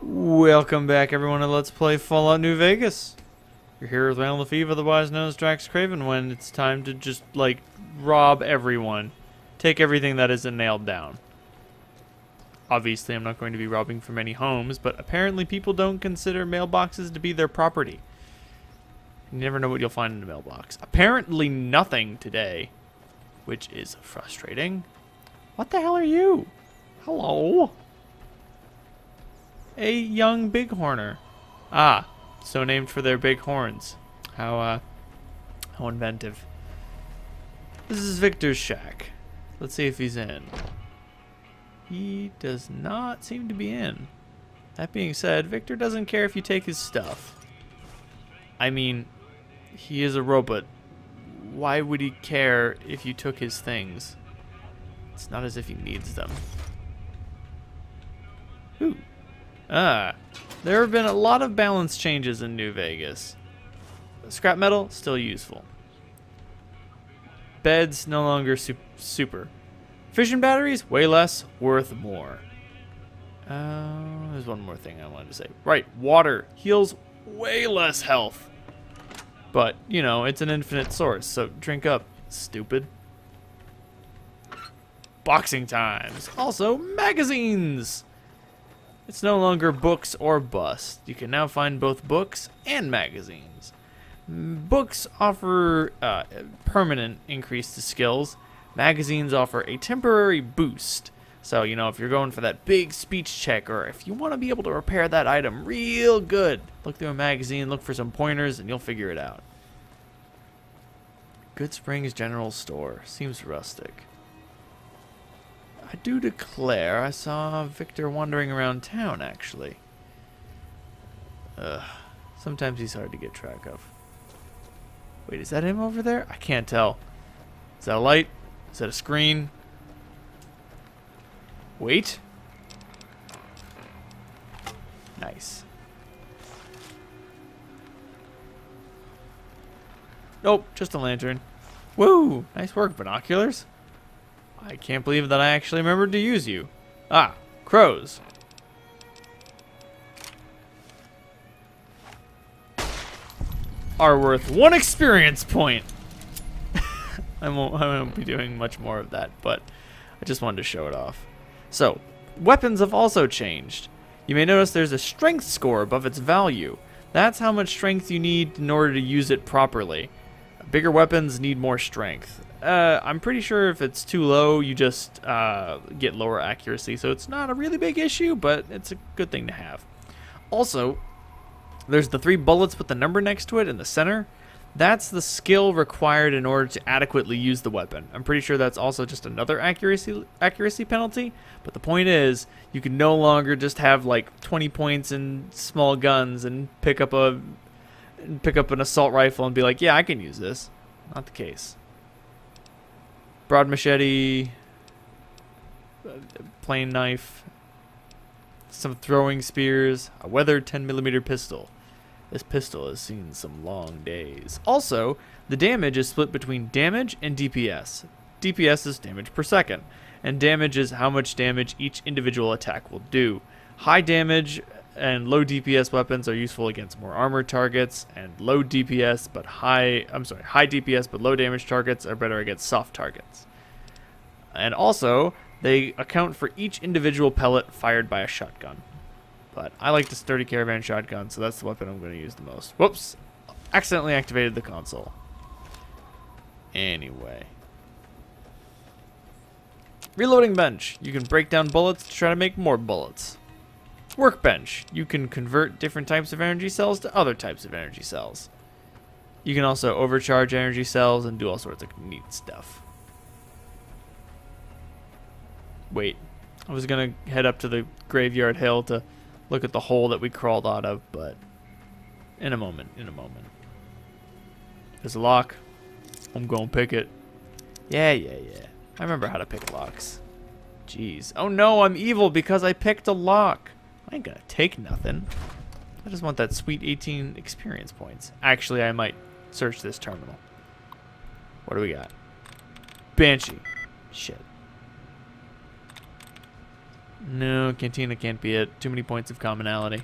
Welcome back, everyone, to Let's Play Fallout New Vegas. You're here with Randall Lefebvre, otherwise known as DraxxKraven, when it's time to just, rob everyone. Take everything that isn't nailed down. Obviously, I'm not going to be robbing from any homes, but apparently people don't consider mailboxes to be their property. You never know what you'll find in a mailbox. Apparently nothing today, which is frustrating. What the hell are you? Hello? A young bighorner. Ah, so named for their big horns. How inventive. This is Victor's shack. Let's see if he's in. He does not seem to be in. That being said, Victor doesn't care if you take his stuff. I mean, he is a robot. Why would he care if you took his things? It's not as if he needs them. Ooh. There have been a lot of balance changes in New Vegas. Scrap metal, still useful. Beds, no longer super. Fission batteries, way less, worth more. There's one more thing I wanted to say. Right, water heals way less health. But, you know, it's an infinite source, so drink up, stupid. Boxing times. Also, magazines. It's no longer books or bust. You can now find both books and magazines. Books offer permanent increase to skills. Magazines offer a temporary boost. So, you know, if you're going for that big speech check, or if you want to be able to repair that item real good, look through a magazine, look for some pointers, and you'll figure it out. Good Springs General Store. Seems rustic. I do declare I saw Victor wandering around town, actually. Sometimes he's hard to get track of. Wait, is that him over there? I can't tell. Is that a light? Is that a screen? Wait. Nice. Nope, just a lantern. Woo! Nice work, binoculars. I can't believe that I actually remembered to use you. Ah, crows. Are worth 1 experience point. I won't be doing much more of that, but I just wanted to show it off. So, weapons have also changed. You may notice there's a strength score above its value. That's how much strength you need in order to use it properly. Bigger weapons need more strength. I'm pretty sure if it's too low, you just get lower accuracy, so it's not a really big issue, but it's a good thing to have. Also, there's the 3 bullets with the number next to it in the center. That's the skill required in order to adequately use the weapon. I'm pretty sure that's also just another accuracy penalty, but the point is, you can no longer just have like 20 points in small guns and pick up an assault rifle and be like, yeah, I can use this. Not the case. Broad machete, plain knife, some throwing spears, a weathered 10mm pistol. This pistol has seen some long days. Also, the damage is split between damage and DPS. DPS is damage per second, and damage is how much damage each individual attack will do. High damage and low DPS weapons are useful against more armored targets, and high DPS but low damage targets are better against soft targets. And also, they account for each individual pellet fired by a shotgun. But I like the sturdy caravan shotgun, so that's the weapon I'm going to use the most. Whoops! Accidentally activated the console. Anyway. Reloading bench. You can break down bullets to try to make more bullets. Workbench. You can convert different types of energy cells to other types of energy cells. You can also overcharge energy cells and do all sorts of neat stuff. Wait. I was going to head up to the graveyard hill to look at the hole that we crawled out of, but in a moment. There's a lock. I'm going to pick it. Yeah. I remember how to pick locks. Jeez. Oh no, I'm evil because I picked a lock. I ain't gonna take nothing. I just want that sweet 18 experience points. Actually, I might search this terminal. What do we got? Banshee. Shit. No, cantina can't be it. Too many points of commonality.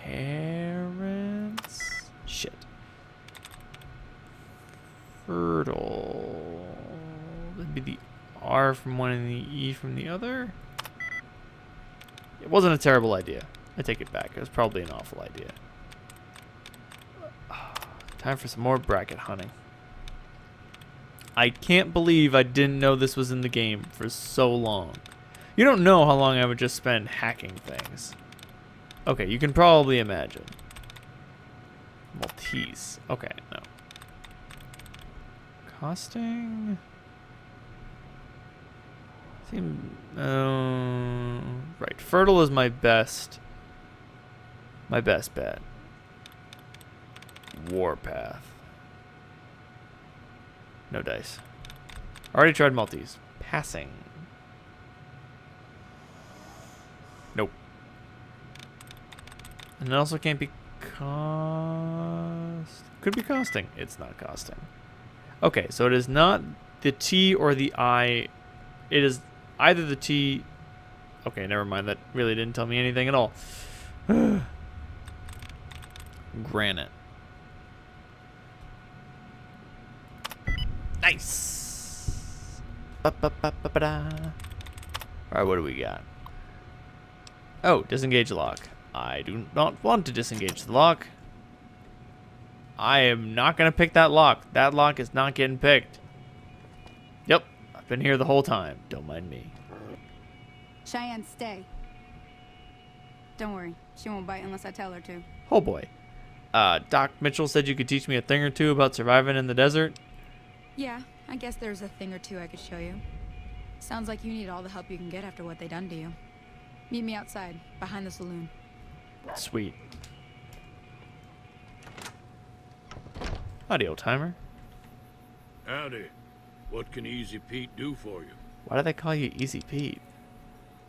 Parents? Shit. Fertile. That'd be the R from one and the E from the other. It wasn't a terrible idea. I take it back. It was probably an awful idea. Time for some more bracket hunting. I can't believe I didn't know this was in the game for so long. You don't know how long I would just spend hacking things. Okay, you can probably imagine. Maltese. Okay, no. Costing? Right. Fertile is my best bet. Warpath. No dice. Already tried Maltese. Passing. Nope. And it also can't be cost. Could be costing. It's not costing. Okay, so it is not the T or the I. It is either the T. Okay, never mind. That really didn't tell me anything at all. Granite. Nice. Alright, what do we got? Oh, disengage lock. I do not want to disengage the lock. I am not going to pick that lock. That lock is not getting picked. Yep, I've been here the whole time. Don't mind me. Cheyenne, stay. Don't worry, she won't bite unless I tell her to. Oh boy. Doc Mitchell said you could teach me a thing or two about surviving in the desert. Yeah, I guess there's a thing or two I could show you. Sounds like you need all the help you can get after what they done to you. Meet me outside, behind the saloon. Sweet. Howdy, old timer. Howdy. What can Easy Pete do for you? Why do they call you Easy Pete?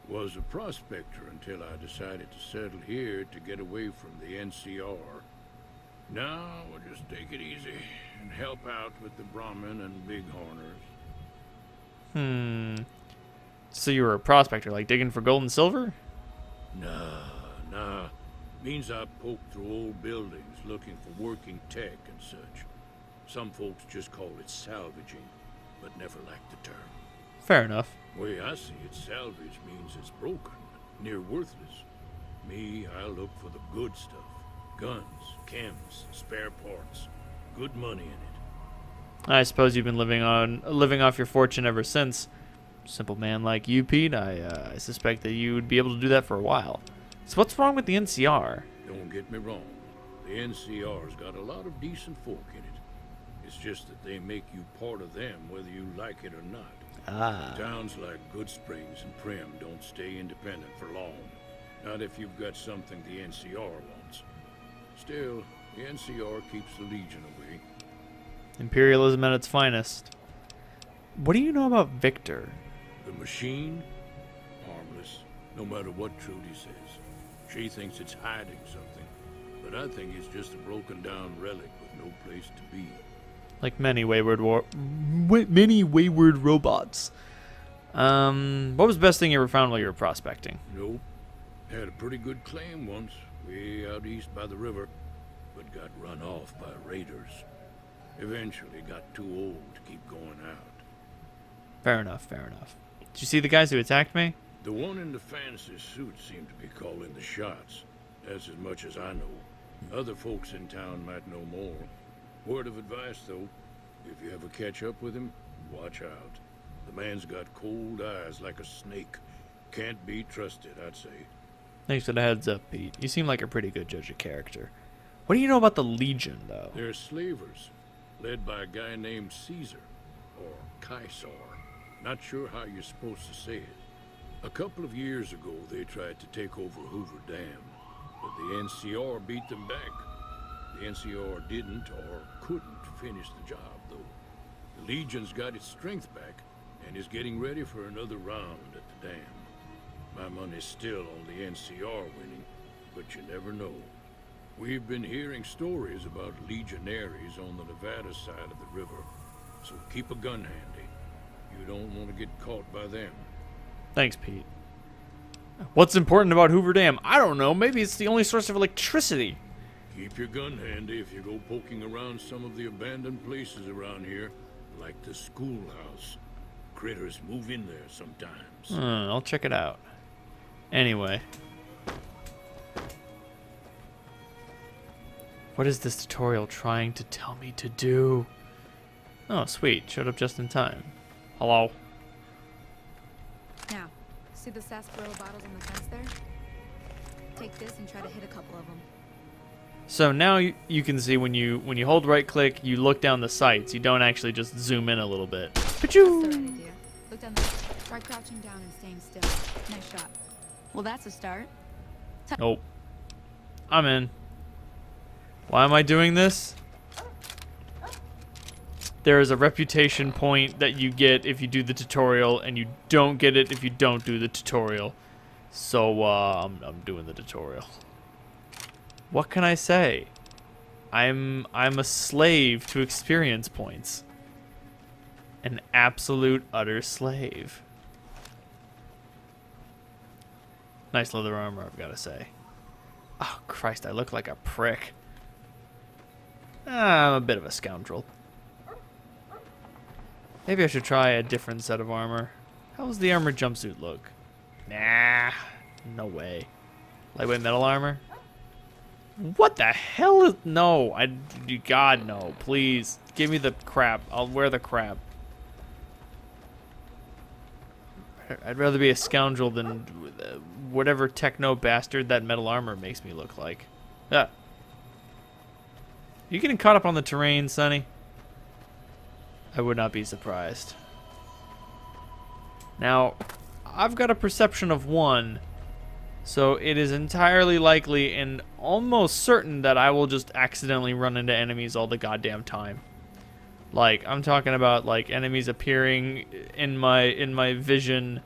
Was a prospector until I decided to settle here to get away from the NCR. Now we'll just take it easy and help out with the Brahmin and Bighorners. So you were a prospector, like digging for gold and silver? Nah. Means I poke through old buildings looking for working tech and such. Some folks just call it salvaging, but never liked the term. Fair enough. Way I see it, salvage means it's broken, near worthless. Me, I look for the good stuff. Guns, chems, spare parts. Good money in it. I suppose you've been living off your fortune ever since. Simple man like you, Pete, I suspect that you would be able to do that for a while. So what's wrong with the NCR? Don't get me wrong. The NCR's got a lot of decent folk in it. It's just that they make you part of them whether you like it or not. Towns like Good Springs and Prim don't stay independent for long. Not if you've got something the NCR wants. Still, the NCR keeps the Legion away. Imperialism at its finest. What do you know about Victor? The machine? Harmless, no matter what Trudy says. She thinks it's hiding something, but I think it's just a broken down relic with no place to be. Like many wayward robots. What was the best thing you ever found while you were prospecting? Nope. Had a pretty good claim once, way out east by the river, but got run off by raiders. Eventually got too old to keep going out. Fair enough. Did you see the guys who attacked me? The one in the fancy suit seemed to be calling the shots. That's as much as I know. Other folks in town might know more. Word of advice, though, if you ever catch up with him, watch out. The man's got cold eyes like a snake. Can't be trusted, I'd say. Thanks for the heads up, Pete. You seem like a pretty good judge of character. What do you know about the Legion, though? They're slavers, led by a guy named Caesar, or Caesar. Not sure how you're supposed to say it. A couple of years ago, they tried to take over Hoover Dam, but the NCR beat them back. The NCR didn't or couldn't finish the job, though. The Legion's got its strength back and is getting ready for another round at the dam. My money's still on the NCR winning, but you never know. We've been hearing stories about legionaries on the Nevada side of the river, so keep a gun handy. You don't want to get caught by them. Thanks, Pete. What's important about Hoover Dam? I don't know. Maybe it's the only source of electricity. Keep your gun handy if you go poking around some of the abandoned places around here, like the schoolhouse. Critters move in there sometimes. I'll check it out. Anyway. What is this tutorial trying to tell me to do? Oh, sweet. Showed up just in time. Hello. Now, see the sarsaparilla bottles on the fence there? Take this and try to hit a couple of them. So now you can see when you hold right click, you look down the sights. You don't actually just zoom in a little bit. That's the right idea. Look down there. Try crouching down and staying still. Nice shot. Well, that's a start. Nope. I'm in. Why am I doing this? There is a reputation point that you get if you do the tutorial, and you don't get it if you don't do the tutorial. So, I'm doing the tutorial. What can I say? I'm a slave to experience points. An absolute utter slave. Nice leather armor, I've got to say. Oh, Christ, I look like a prick. I'm a bit of a scoundrel. Maybe I should try a different set of armor. How does the armored jumpsuit look? Nah, no way. Lightweight metal armor? What the hell is... No, God, no. Please, give me the crap. I'll wear the crap. I'd rather be a scoundrel than whatever techno bastard that metal armor makes me look like. Ah. You getting caught up on the terrain, Sonny? I would not be surprised. Now, I've got a perception of 1, so it is entirely likely and almost certain that I will just accidentally run into enemies all the goddamn time. Like, I'm talking about like enemies appearing in my vision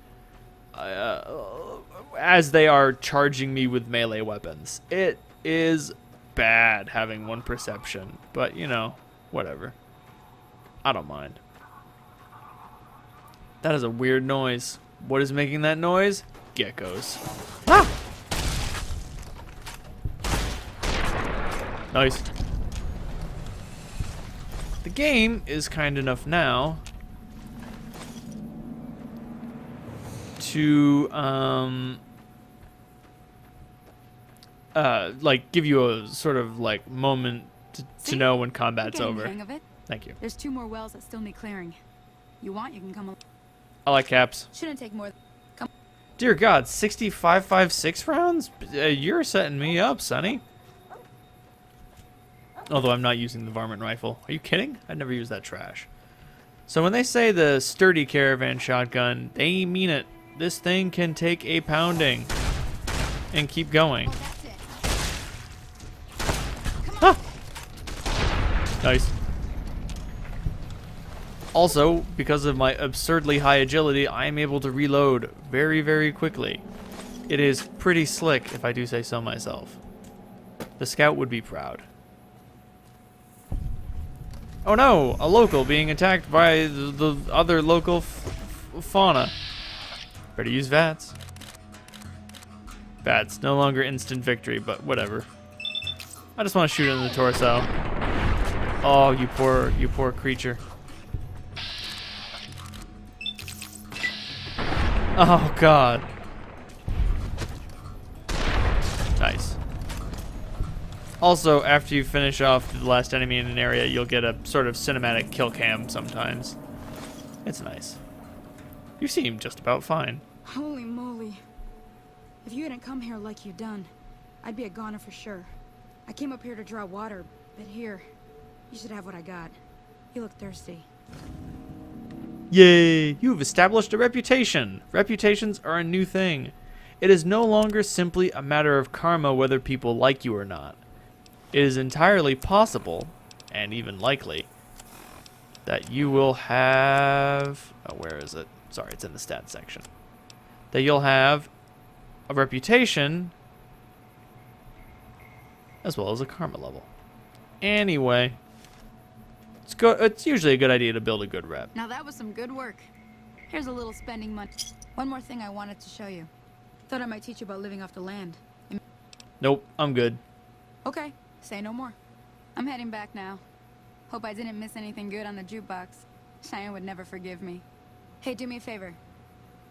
as they are charging me with melee weapons. It is bad having 1 perception, but you know, whatever. I don't mind. That is a weird noise. What is making that noise? Geckos. Ah! Nice. The game is kind enough now to like give you a sort of like moment to know when combat's over. The hang of it. Thank you. There's 2 more wells that still need clearing. You want, you can come along. I like caps. Shouldn't take more. Come. Dear God, 65.56 rounds? You're setting me up, Sonny. Although I'm not using the varmint rifle. Are you kidding? I'd never use that trash. So when they say the sturdy caravan shotgun, they mean it. This thing can take a pounding and keep going. Oh, Ah! Nice. Also, because of my absurdly high agility, I am able to reload very, very quickly. It is pretty slick, if I do say so myself. The scout would be proud. Oh no! A local being attacked by the other local fauna. Better use VATS. VATS, no longer instant victory, but whatever. I just want to shoot it in the torso. Oh, you poor creature. Oh God. Nice. Also, after you finish off the last enemy in an area, you'll get a sort of cinematic kill cam sometimes. It's nice. You seem just about fine. Holy moly. If you hadn't come here like you done, I'd be a goner for sure. I came up here to draw water, but here, you should have what I got. You look thirsty. Yay! You have established a reputation. Reputations are a new thing. It is no longer simply a matter of karma whether people like you or not. It is entirely possible, and even likely, that you will have... Oh, where is it? Sorry, it's in the stats section. That you'll have a reputation as well as a karma level. Anyway, it's usually a good idea to build a good rep. Now that was some good work. Here's a little spending money. One more thing I wanted to show you. Thought I might teach you about living off the land. Nope, I'm good. Okay, say no more. I'm heading back now. Hope I didn't miss anything good on the jukebox. Cheyenne would never forgive me. Hey, do me a favor.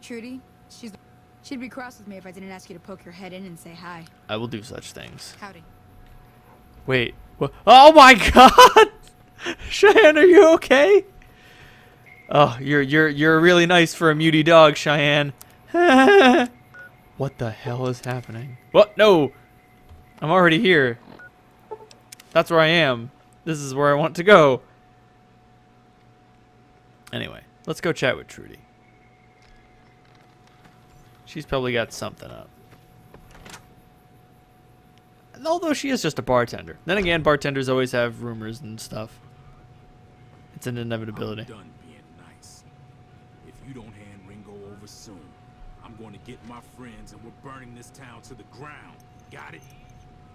Trudy, she'd be cross with me if I didn't ask you to poke your head in and say hi. I will do such things. Howdy. Wait. Oh my God! Cheyenne, are you okay? Oh, you're really nice for a muty dog, Cheyenne. What the hell is happening? What? No! I'm already here. That's where I am. This is where I want to go. Anyway, let's go chat with Trudy. She's probably got something up. Although she is just a bartender. Then again, bartenders always have rumors and stuff. It's an inevitability. I'm done being nice. If you don't hand Ringo over soon, I'm going to get my friends and we're burning this town to the ground. Got it?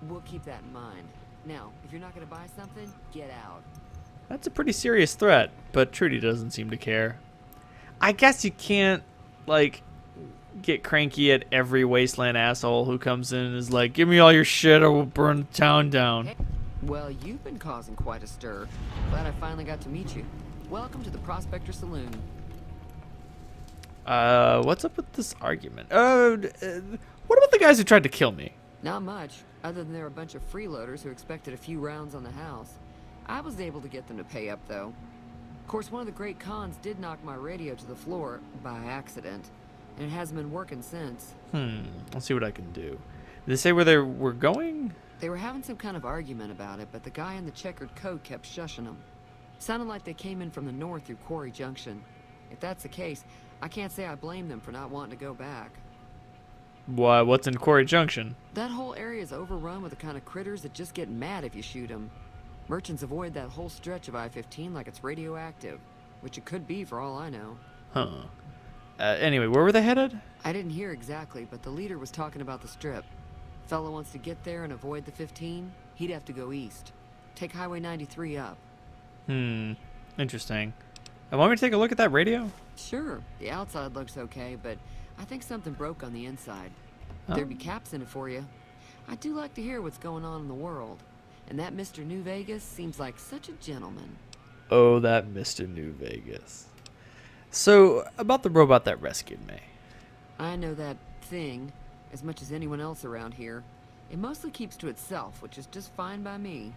We'll keep that in mind. Now, if you're not going to buy something, get out. That's a pretty serious threat, but Trudy doesn't seem to care. I guess you can't, like, get cranky at every wasteland asshole who comes in and is like, give me all your shit or we'll burn the town down. Hey. Well, you've been causing quite a stir. Glad I finally got to meet you. Welcome to the Prospector Saloon. What's up with this argument? What about the guys who tried to kill me? Not much, other than they're a bunch of freeloaders who expected a few rounds on the house. I was able to get them to pay up, though. Of course, one of the great cons did knock my radio to the floor by accident, and it hasn't been working since. I'll see what I can do. Did they say where they were going? They were having some kind of argument about it, but the guy in the checkered coat kept shushing them. Sounded like they came in from the north through Quarry Junction. If that's the case, I can't say I blame them for not wanting to go back. Why, what's in Quarry Junction? That whole area is overrun with the kind of critters that just get mad if you shoot them. Merchants avoid that whole stretch of I-15 like it's radioactive, which it could be for all I know. Huh. Anyway, where were they headed? I didn't hear exactly, but the leader was talking about the strip. Fella wants to get there and avoid the 15, he'd have to go east. Take Highway 93 up. Interesting. Want me to take a look at that radio? Sure, the outside looks okay, but I think something broke on the inside. Oh. There'd be caps in it for you. I do like to hear what's going on in the world. And that Mr. New Vegas seems like such a gentleman. Oh, that Mr. New Vegas. So, about the robot that rescued me. I know that thing as much as anyone else around here. It mostly keeps to itself, which is just fine by me.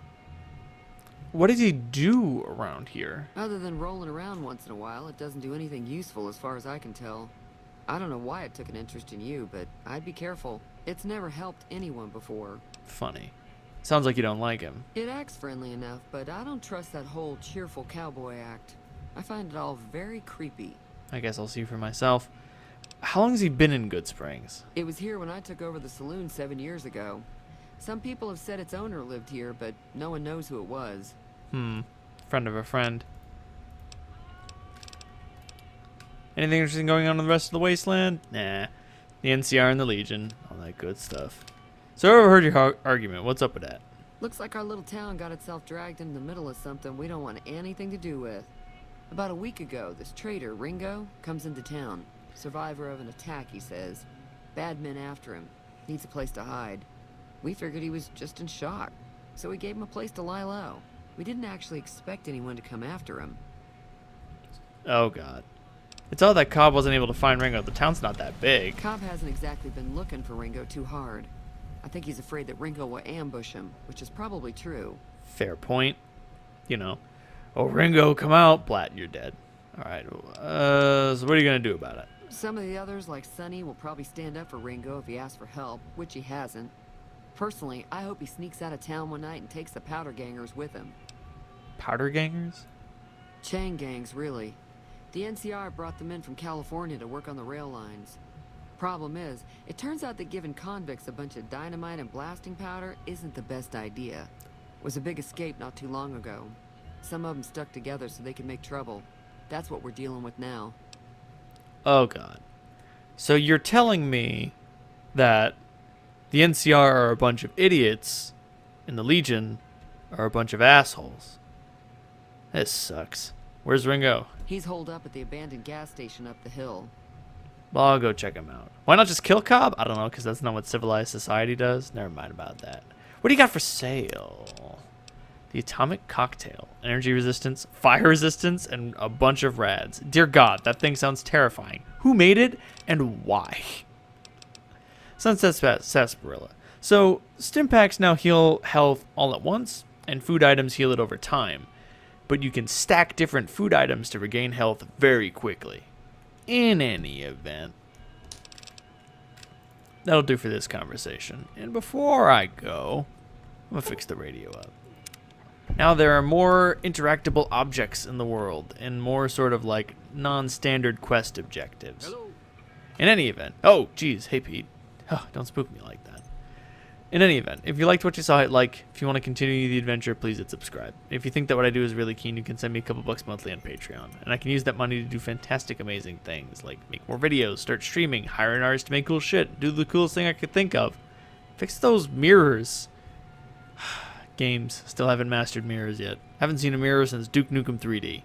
What does he do around here? Other than rolling around once in a while, it doesn't do anything useful as far as I can tell. I don't know why it took an interest in you, but I'd be careful. It's never helped anyone before. Funny. Sounds like you don't like him. It acts friendly enough, but I don't trust that whole cheerful cowboy act. I find it all very creepy. I guess I'll see for myself. How long has he been in Good Springs? It was here when I took over the saloon 7 years ago. Some people have said its owner lived here, but no one knows who it was. Friend of a friend. Anything interesting going on in the rest of the wasteland? Nah. The NCR and the Legion. All that good stuff. So I overheard your argument. What's up with that? Looks like our little town got itself dragged into the middle of something we don't want anything to do with. About a week ago, this traitor, Ringo, comes into town. Survivor of an attack, he says. Bad men after him. Needs a place to hide. We figured he was just in shock, so we gave him a place to lie low. We didn't actually expect anyone to come after him. Oh, God. It's all that Cobb wasn't able to find Ringo. The town's not that big. Cobb hasn't exactly been looking for Ringo too hard. I think he's afraid that Ringo will ambush him, which is probably true. Fair point. You know. Oh, Ringo, come out. Blat, you're dead. All right. So what are you going to do about it? Some of the others, like Sonny, will probably stand up for Ringo if he asks for help, which he hasn't. Personally, I hope he sneaks out of town one night and takes the powder gangers with him. Powder gangers? Chain gangs, really. The NCR brought them in from California to work on the rail lines. Problem is, it turns out that giving convicts a bunch of dynamite and blasting powder isn't the best idea. It was a big escape not too long ago. Some of them stuck together so they could make trouble. That's what we're dealing with now. Oh, God. So you're telling me that the NCR are a bunch of idiots and the Legion are a bunch of assholes. This sucks. Where's Ringo? He's holed up at the abandoned gas station up the hill. Well, I'll go check him out. Why not just kill Cobb? I don't know, because that's not what civilized society does. Never mind about that. What do you got for sale? The atomic cocktail. Energy resistance, fire resistance, and a bunch of rads. Dear God, that thing sounds terrifying. Who made it, and why? Sunset Sarsaparilla. So, stim packs now heal health all at once, and food items heal it over time. But you can stack different food items to regain health very quickly. In any event, that'll do for this conversation. And before I go, I'm going to fix the radio up. Now there are more interactable objects in the world, and more sort of like non-standard quest objectives. Hello. In any event, oh, geez, hey Pete. Oh, don't spook me like that. In any event, if you liked what you saw, hit like. If you want to continue the adventure, please hit subscribe. If you think that what I do is really keen, you can send me a couple bucks monthly on Patreon. And I can use that money to do fantastic, amazing things, like make more videos, start streaming, hire an artist to make cool shit, do the coolest thing I could think of. Fix those mirrors. Games. Still haven't mastered mirrors yet. Haven't seen a mirror since Duke Nukem 3D.